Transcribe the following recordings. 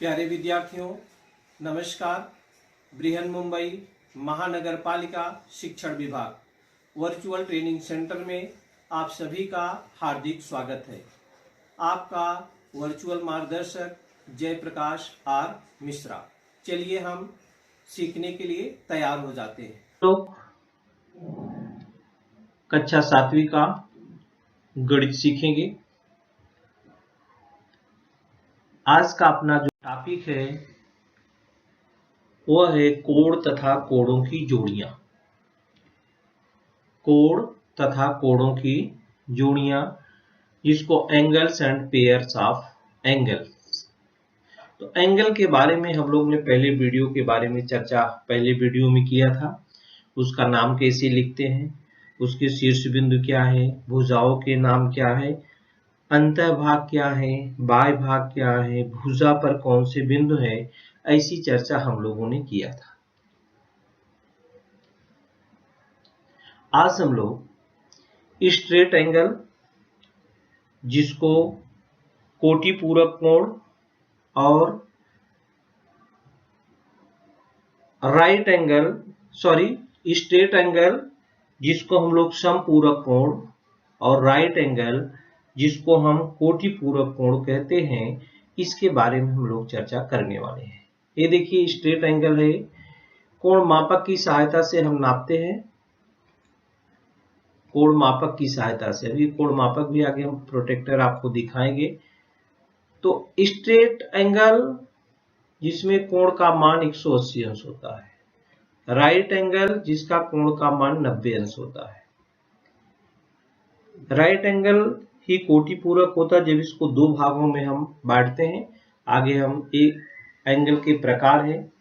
प्यारे विद्यार्थियों, नमस्कार। बृहन मुंबई महानगर पालिका शिक्षण विभाग वर्चुअल ट्रेनिंग सेंटर में आप सभी का हार्दिक स्वागत है। आपका वर्चुअल मार्गदर्शक जयप्रकाश आर मिश्रा। चलिए हम सीखने के लिए तैयार हो जाते हैं। तो कक्षा 7वीं का गणित सीखेंगे। आज का अपना जो टॉपिक है वह है कोण तथा कोणों की जोड़ियां। कोण तथा कोणों की जोड़ियां, जिसको angles and pairs of angles. तो एंगल के बारे में हम लोग ने पहले वीडियो के बारे में चर्चा पहले वीडियो में किया था। उसका नाम कैसे लिखते हैं, उसके शीर्ष बिंदु क्या है, भुजाओं के नाम क्या है, अंतःभाग क्या है, बाह्य भाग क्या है, भुजा पर कौन से बिंदु है, ऐसी चर्चा हम लोगों ने किया था। आज हम लोग स्ट्रेट एंगल, जिसको कोटि पूरक कोण, और राइट एंगल स्ट्रेट एंगल, जिसको हम लोग समपूरक कोण, और राइट एंगल, जिसको हम कोटि पूरक कोण कहते हैं, इसके बारे में हम लोग चर्चा करने वाले हैं। ये देखिए स्ट्रेट एंगल है, कोण मापक की सहायता से हम नापते हैं। कोण मापक की सहायता से, अभी कोण मापक भी आगे हम प्रोटेक्टर आपको दिखाएंगे। तो स्ट्रेट एंगल जिसमें कोण का मान 180 अंश होता है, राइट एंगल जिसका कोण का मान 90 अंश होता है। राइट एंगल ही कोटि पूरक होता है जब इसको दो भागों में हम बांटते हैं। आगे हम एक एंगल के प्रकार है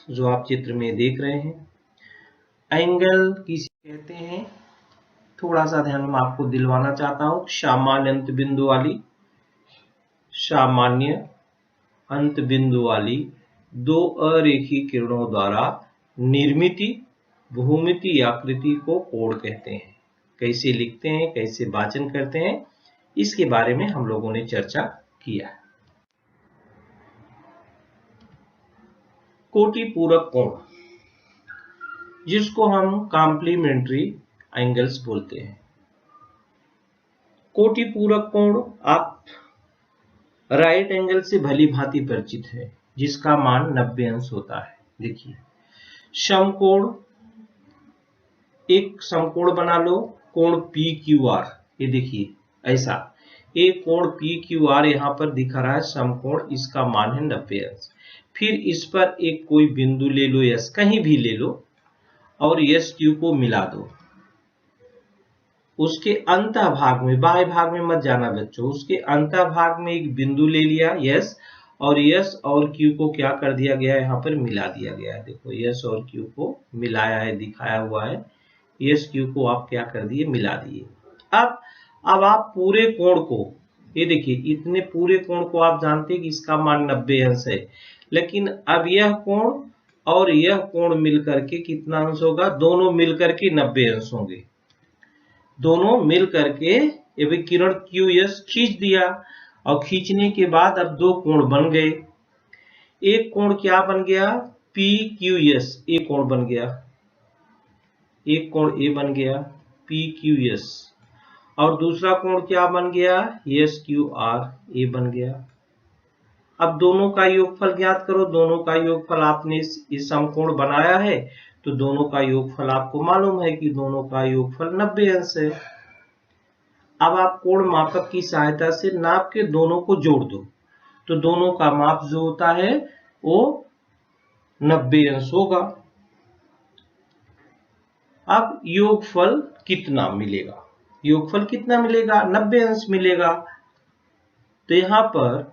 जो आप चित्र में देख रहे हैं। एंगल किसे कहते हैं, थोड़ा सा ध्यान में आपको दिलवाना चाहता हूं। सामान्य अंत बिंदु वाली दो अरेखीय किरणों द्वारा निर्मित भूमितीय आकृति को कोण कहते हैं। कैसे लिखते हैं, कैसे वाचन करते हैं, इसके बारे में हम लोगों ने चर्चा किया। कोटि पूरक कोण, जिसको हम कॉम्प्लीमेंट्री एंगल्स बोलते हैं। कोटि पूरक कोण आप राइट एंगल से भली भांति परिचित है, जिसका मान 90 अंश होता है। देखिए समकोण, एक समकोण बना लो, कोण PQR। ये देखिए ऐसा एक कोण PQR यहां पर दिखा रहा है समकोण, इसका मान है 90 अंश। फिर इस पर एक कोई बिंदु ले लो, यस कहीं भी ले लो, और यस क्यू को मिला दो। उसके अंतः भाग में, बाह्य भाग में मत जाना बच्चों, उसके अंतः भाग में एक बिंदु ले लिया यस, और यस और क्यू को क्या कर दिया गया है, यहाँ पर मिला दिया गया है। देखो यस और क्यू को मिलाया है, दिखाया हुआ है। यस क्यू को आप क्या कर दिए, मिला दिए। अब आप पूरे कोण को, ये देखिए इतने पूरे कोण को आप जानते हैं कि इसका मान 90 अंश है, लेकिन अब यह कोण और यह कोण मिलकर के कितना अंश होगा, दोनों मिलकर के 90 अंश होंगे। दोनों मिल करके ये किरण QS खींच दिया, और खींचने के बाद अब दो कोण बन गए। एक कोण क्या बन गया, PQS, एक कोण बन गया, एक कोण A बन गया PQS, और दूसरा कोण क्या बन गया, SQR, A बन गया। अब दोनों का योगफल ज्ञात करो। दोनों का योगफल, आपने इस समकोण बनाया है तो दोनों का योगफल आपको मालूम है कि दोनों का योगफल 90 अंश है। अब आप कोण मापक की सहायता से नाप के दोनों को जोड़ दो, तो दोनों का माप जो होता है वो 90 अंश होगा। अब योगफल कितना मिलेगा, योगफल कितना मिलेगा, 90 अंश मिलेगा। तो यहां पर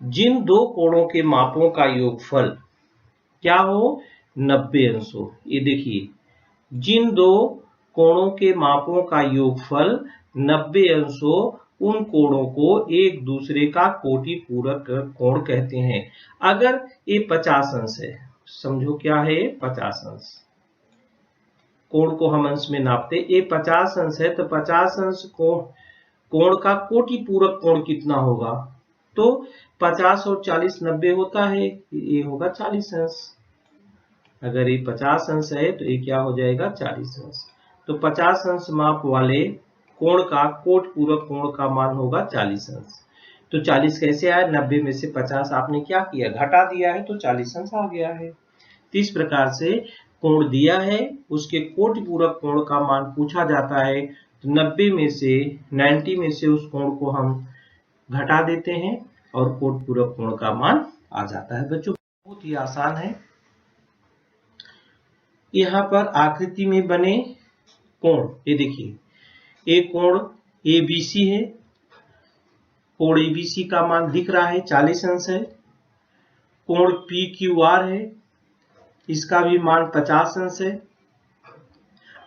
जिन दो कोणों के मापों का योगफल क्या हो, 90 अंश हो। ये देखिए जिन दो कोणों के मापों का योगफल 90 अंश हो, उन कोणों को एक दूसरे का कोटि पूरक कोण कहते हैं। अगर ये 50 अंश है, समझो क्या है 50 अंश, कोण को हम अंश में नापते, ये 50 अंश है, तो 50 अंश कोण का कोटि पूरक कोण कितना होगा, तो 50 और 40 90 होता है, ये होगा 40 अंश। अगर ये 50 अंश है तो ये क्या हो जाएगा 40 अंश। तो 50 अंश माप वाले कोण का कोट पूरक कोण का मान होगा 40 अंश। तो 40 कैसे आया, 90 में से 50 आपने क्या किया, घटा दिया है, तो 40 अंश आ गया है। तो इस प्रकार से कोण दिया है, उसके कोटि पूरक कोण का मान पूछा जाता है, तो 90 में से उस कोण को हम घटा देते हैं और कोटि पूरक कोण का मान आ जाता है। बच्चों बहुत ही आसान है। यहाँ पर आकृति में बने कोण, ये देखिए, एक कोण ABC है, कोण ABC का मान दिख रहा है 40 अंश है। कोण PQR है, इसका भी मान 50 अंश है।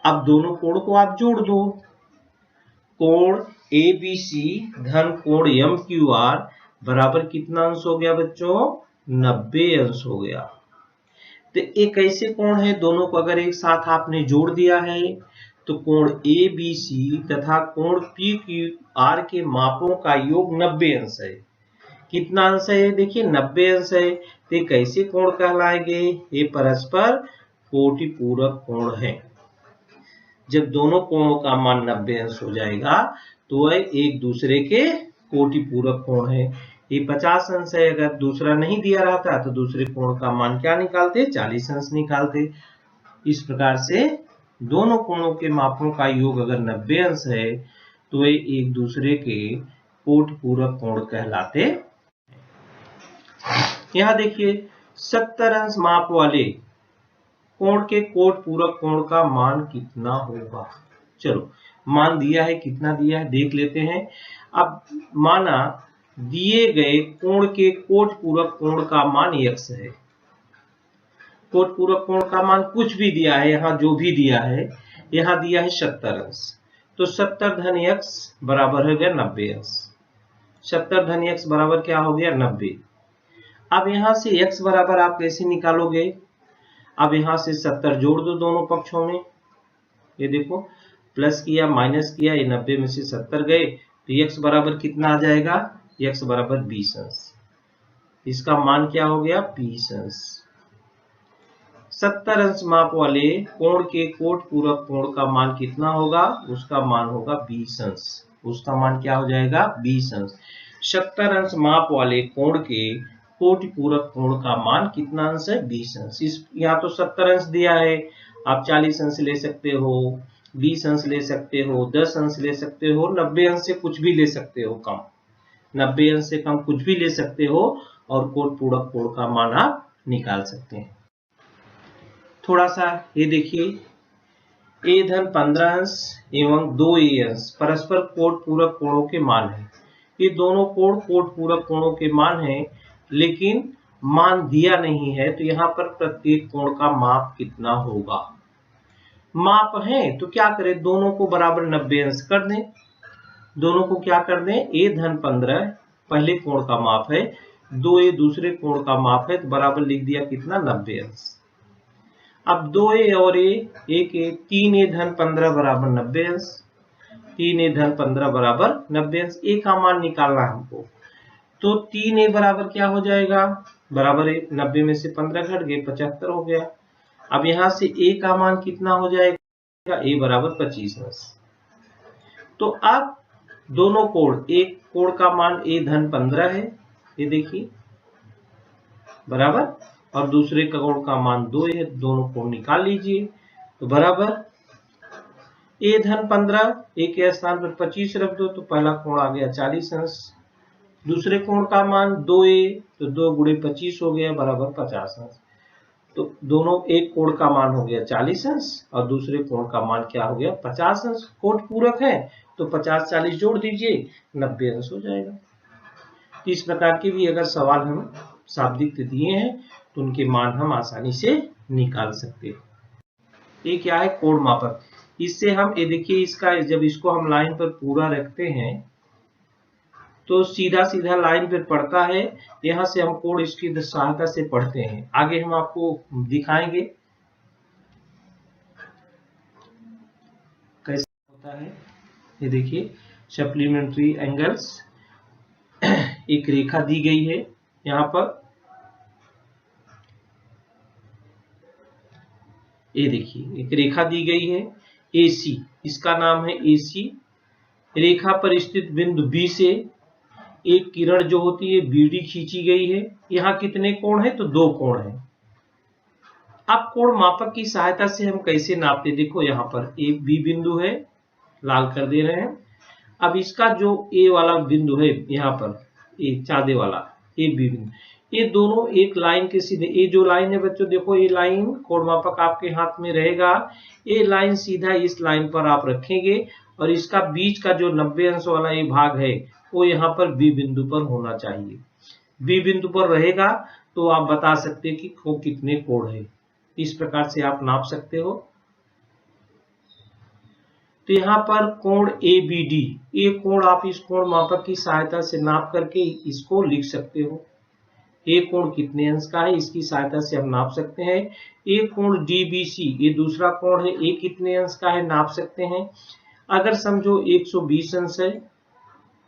अब दोनों कोण को आप जोड़ दो, कोण ABC धन कोण MQR बराबर कितना अंश हो गया बच्चों, 90 अंश हो गया। तो एक ऐसे कोण है, दोनों को अगर एक साथ आपने जोड़ दिया है तो कोण ABC तथा कोण PQR के मापों का योग 90 अंश है। कितना अंश है, देखिए 90 अंश है। तो कैसे कोण कहलाएंगे, ये परस्पर कोटि पूरक कोण है। जब दोनों कोणों का मान 90 अंश हो जाएगा तो वह एक दूसरे के कोटि पूरक कोण है। ये 50 अंश है, अगर दूसरा नहीं दिया रहता तो दूसरे कोण का मान क्या निकालते, 40 अंश निकालते। इस प्रकार से दोनों कोणों के मापों का योग अगर 90 अंश है तो वे एक दूसरे के कोटि पूरक कोण कहलाते। यहाँ देखिए 70 अंश माप वाले कोण के कोटि पूरक कोण का मान कितना होगा। चलो मान दिया है, कितना दिया है देख लेते हैं। अब माना दिए गए कोण के कोटि पूरक कोण का मान x है। कोटि पूरक कोण का मान कुछ भी दिया है, यहाँ जो भी दिया है, यहाँ दिया है 70 अंश, तो 70 धन x बराबर हो गया 90 अंश। 70 धन x बराबर क्या हो गया 90। अब यहाँ से x बराबर आप कैसे निकालोगे, अब यहाँ से 70 जोड़ दो दोनों पक्षों में, ये देखो प्लस किया माइनस किया, ये 90 में से 70 गए तो x बराबर कितना आ जाएगा, x बराबर 20 अंश। इसका मान क्या हो गया 20 अंश। 70 अंश माप वाले कोण के कोटि पूरक कोण का मान कितना होगा, उसका मान होगा 20 अंश। उसका मान क्या हो जाएगा 20 अंश। 70 अंश माप वाले कोण के कोटि पूरक कोण का मान कितना अंश है 20 अंश। इस यहाँ तो 70 अंश दिया है, आप 40 अंश ले सकते हो, 20 अंश ले सकते हो, 10 अंश ले सकते हो, 90 अंश से कुछ भी ले सकते हो कम, 90 अंश से कम कुछ भी ले सकते हो और कोटि पूरक कोण का मान आप निकाल सकते हैं। थोड़ा सा ये देखिए, a धन 15 अंश एवं 2a अंश परस्पर कोटि पूरक कोणों के मान है। ये दोनों कोण कोटि पूरक कोणों के मान है, लेकिन मान दिया नहीं है, तो यहाँ पर प्रत्येक कोण का माप कितना होगा। माप है तो क्या करें, दोनों को बराबर 90 अंश कर दें। दोनों को क्या कर दें, a धन 15 पहले कोण का माप है, 2a दूसरे कोण का माप है, तो बराबर लिख दिया कितना 90 अंश। अब 2a और a, एक a, 3a धन 15 बराबर 90 अंश, 3a धन 15 बराबर 90 अंश। a का मान निकालना हमको, तो 3a बराबर क्या हो जाएगा, बराबर 90 में से 15 घट गए 75 हो गया। अब यहाँ से a का मान कितना हो जाएगा, a बराबर 25 अंश। तो अब दोनों कोण, एक कोण का मान a धन 15 है, ये देखिए बराबर, और दूसरे कोण का मान 2 है, दोनों कोण निकाल लीजिए। तो बराबर a धन 15, a के स्थान पर 25 रख दो तो पहला कोण आ गया 40 अंश। दूसरे कोण का मान 2a, तो 2 गुणे 25 हो गया बराबर 50 अंश। तो दोनों, एक कोण का मान हो गया 40 अंश और दूसरे कोण का मान क्या हो गया 50 अंश। कोटि पूरक है तो 50 40 जोड़ दीजिए, 90 अंश हो जाएगा। इस प्रकार के भी अगर सवाल हम शाब्दिक दिए हैं तो उनके मान हम आसानी से निकाल सकते हैं। ये क्या है, कोण मापक। इससे हम ये देखिए, इसका जब इसको हम लाइन पर पूरा रखते हैं तो सीधा सीधा लाइन पर पड़ता है। यहाँ से हम कोण इसकी सहायता से पढ़ते हैं, आगे हम आपको दिखाएंगे कैसे होता है। ये देखिए सप्लीमेंट्री एंगल्स, एक रेखा दी गई है यहाँ पर, ये देखिए एक रेखा दी गई है AC, इसका नाम है AC। रेखा पर स्थित बिंदु B से एक किरण जो होती है BD खींची गई है। यहाँ कितने कोण है? तो 2 कोण है। अब कोण मापक की सहायता से हम कैसे नापते? देखो यहाँ पर एक B बिंदु है, लाल कर दे रहे हैं। अब इसका जो A वाला बिंदु है यहाँ पर, ये चाँदे वाला A B बिंदु, ये दोनों एक लाइन के सीधे, ये जो लाइन है बच्चों देखो, ये लाइन कोण मापक आपके हाथ में रहेगा, ये लाइन सीधा इस लाइन पर आप रखेंगे और इसका बीच का जो 90 अंश वाला ये भाग है वो यहाँ पर B बिंदु पर होना चाहिए। B बिंदु पर रहेगा तो आप बता सकते हैं कि वो कितने कोण है। इस प्रकार से आप नाप सकते हो। तो यहाँ पर कोण ABD, ये कोण आप इस कोण मापक की सहायता से नाप करके इसको लिख सकते हो। ये कोण कितने अंश का है इसकी सहायता से हम नाप सकते हैं। ये कोण DBC, ये दूसरा कोण है, ये कितने अंश का है नाप सकते हैं। अगर समझो 120 अंश है,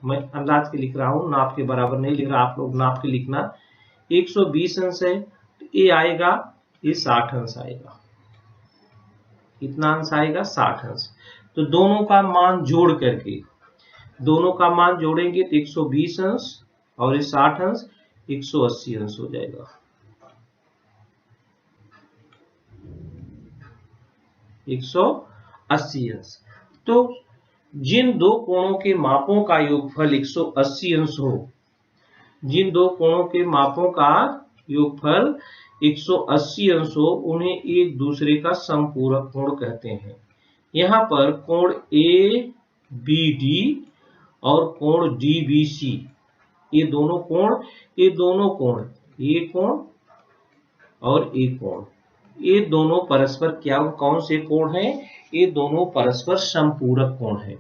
मैं अंदाज के लिख रहा हूँ, नाप के बराबर नहीं लिख रहा, आप लोग नाप के लिखना। 120 अंश है तो ये आएगा, ये 60 अंश आएगा। कितना अंश आएगा? 60 अंश। तो दोनों का मान जोड़ करके, दोनों का मान जोड़ेंगे तो 120 अंश और ये 60 अंश 180 अंश हो जाएगा। अंश। तो जिन दो कोणों के मापों का योगफल 180 अंश हो, जिन दो कोणों के मापों का योगफल 180 अंश हो, उन्हें एक दूसरे का समपूरक कोण कहते हैं। यहाँ पर कोण ABD और कोण DBC, ये दोनों कोण, ये कोण और ये कोण, ये दोनों परस्पर क्या, कौन से कोण हैं? ये दोनों परस्पर समपूरक कोण हैं।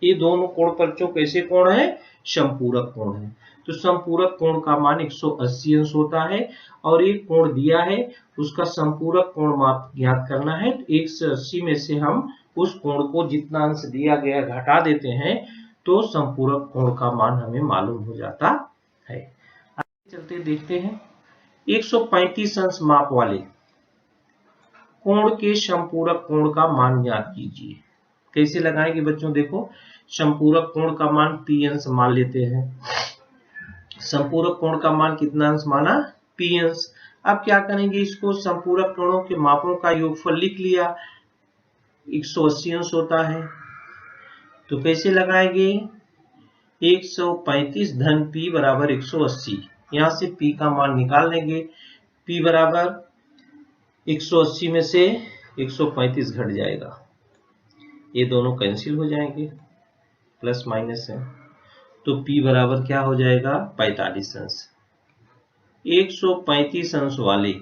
ये दोनों कोण बच्चों कैसे कोण है? समपूरक कोण है। तो समपूरक कोण का मान 180 अंश होता है और एक कोण दिया है, उसका समपूरक कोण माप ज्ञात करना है। तो 180 में से हम उस कोण को जितना अंश दिया गया घटा देते हैं तो समपूरक कोण का मान हमें मालूम हो जाता है। आगे चलते देखते हैं। 135 अंश माप वाले कोण के समपूरक कोण का मान ज्ञात कीजिए। कैसे लगाएंगे बच्चों? देखो, समपूरक कोण का मान P अंश मान लेते हैं। समपूरक कोण का मान कितना अंश माना? P अंश। अब क्या करेंगे? इसको समपूरक कोणों के मापों का योगफल लिख लिया, 180 अंश होता है। तो कैसे लगाएंगे? 135 धन P बराबर 180, यहाँ से P का मान निकाल लेंगे। P बराबर 180 में से 135 घट जाएगा, ये दोनों कैंसिल हो जाएंगे, प्लस माइनस है, तो P बराबर क्या हो जाएगा? 45 अंश। 135 अंश वाले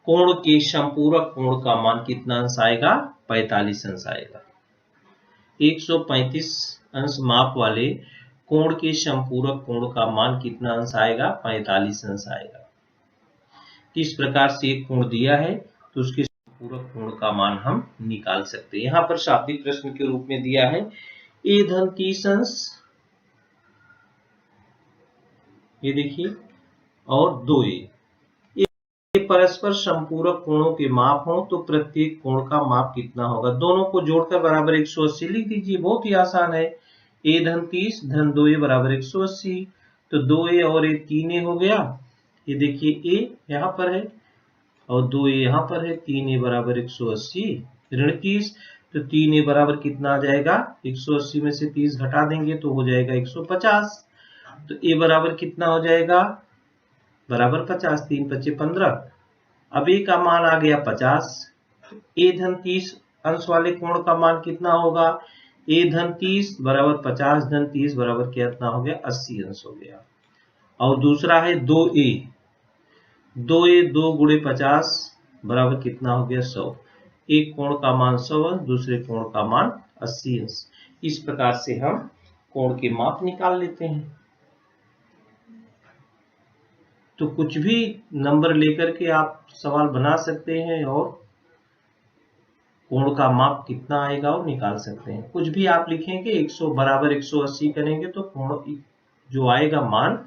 कोण के समपूरक कोण का मान कितना अंश आएगा? 45 अंश आएगा। 135 अंश माप वाले कोण के समपूरक कोण का मान कितना अंश आएगा? 45 अंश आएगा। किस प्रकार से एक कोण दिया है तो उसके समपूरक कोण का मान हम निकाल सकते हैं। यहाँ पर शाब्दिक प्रश्न के रूप में दिया है A धन 30 अंश, ये देखिए, और 2A। ये परस्पर समपूरक कोणों के माप हो तो प्रत्येक कोण का माप कितना होगा? दोनों को जोड़कर बराबर 180 लिख दीजिए, बहुत ही आसान है। A धन 30 धन 2A बराबर 180, तो 2A और A 3A हो गया। ये देखिए A यहाँ पर है और 2A यहाँ पर है, 3A बराबर 180 ऋण 30, तो 3A बराबर कितना आ जाएगा? 180 में से 30 घटा देंगे तो हो जाएगा 150। तो A बराबर कितना हो जाएगा? बराबर 50, 3 × 5 = 15। अब A का मान आ गया 50। A धन 30 अंश वाले कोण का मान कितना होगा? A धन 30 बराबर 50 धन 30 बराबर कितना हो गया? 80 अंश हो गया। और दूसरा है 2A, 2A 2 × 50 बराबर कितना हो गया? 100। एक कोण का मान 100 अंश, दूसरे कोण का मान 80 अंश। इस प्रकार से हम कोण के माप निकाल लेते हैं। तो कुछ भी नंबर लेकर के आप सवाल बना सकते हैं और कोण का माप कितना आएगा वो निकाल सकते हैं। कुछ भी आप लिखेंगे 100 बराबर 180 करेंगे तो कोण जो आएगा मान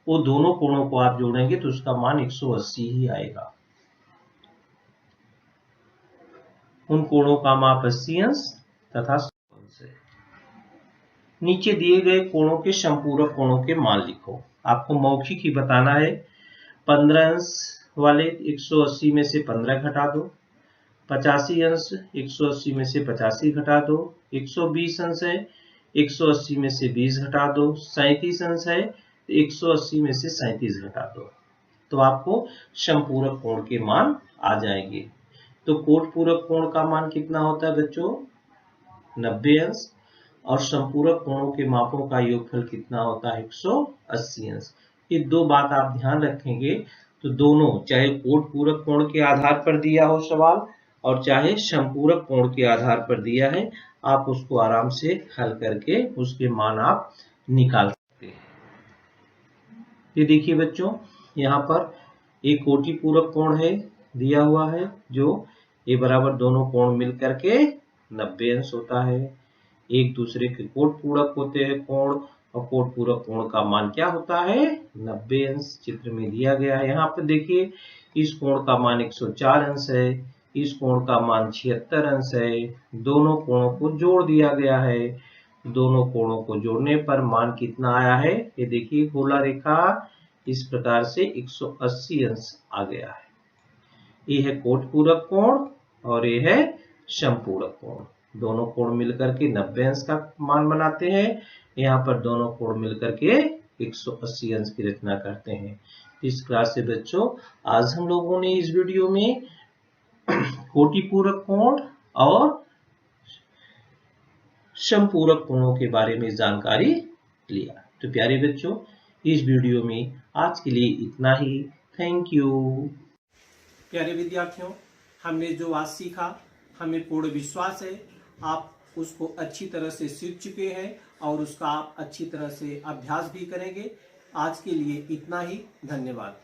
वो दोनों कोणों को आप जोड़ेंगे तो उसका मान 180 ही आएगा। उन कोणों का माप 80 अंश तथा 100 अंश है। नीचे दिए गए कोणों के समपूरक कोणों के मान लिखो। आपको मौखिक ही बताना है। 15 अंश वाले 180 में से 15 घटा दो, 85 अंश 180 में से 85 घटा दो, 120 अंश है 180 में से 20 घटा दो, 37 अंश है 180 में से 37 घटा दो, तो आपको समपूरक कोण के मान आ जाएंगे। तो कोट पूरक कोण का मान कितना होता है बच्चों? 90 अंश, और समपूरक कोणों के मापों का योगफल कितना होता है? 180 अंश। ये दो बात आप ध्यान रखेंगे तो दोनों, चाहे कोट पूरक कोण के आधार पर दिया हो सवाल और चाहे समपूरक कोण के आधार पर दिया है, आप उसको आराम से हल करके उसके मान आप निकाल सकते हैं। ये देखिए बच्चों, यहाँ पर एक कोटि पूरक कोण है दिया हुआ है, जो ए बराबर दोनों कोण मिल करके 90 अंश होता है। एक दूसरे के कोट पूरक होते हैं कोण, और कोट पूरक कोण का मान क्या होता है? 90 अंश। चित्र में दिया गया है। यहाँ पर देखिए, इस कोण का मान 104 अंश है, इस कोण का मान 76 अंश है। दोनों कोणों को जोड़ दिया गया है। दोनों कोणों को जोड़ने पर मान कितना आया है? ये देखिए, गोला रेखा इस प्रकार से 180 अंश आ गया है। ये है कोट पूरक कोण और ये है समपूरक कोण। दोनों कोण मिलकर के 90 अंश का मान बनाते हैं। यहाँ पर दोनों कोण मिलकर के 180 अंश की रचना करते हैं। इस क्लास से बच्चों, आज हम लोगों ने इस वीडियो में कोटि पूरक कोण और समपूरक कोणों के बारे में जानकारी लिया। तो प्यारे बच्चों, इस वीडियो में आज के लिए इतना ही। Thank you. प्यारे विद्यार्थियों, हमने जो आज सीखा, हमें पूर्ण विश्वास है आप उसको अच्छी तरह से सीख चुके हैं और उसका आप अच्छी तरह से अभ्यास भी करेंगे। आज के लिए इतना ही। धन्यवाद।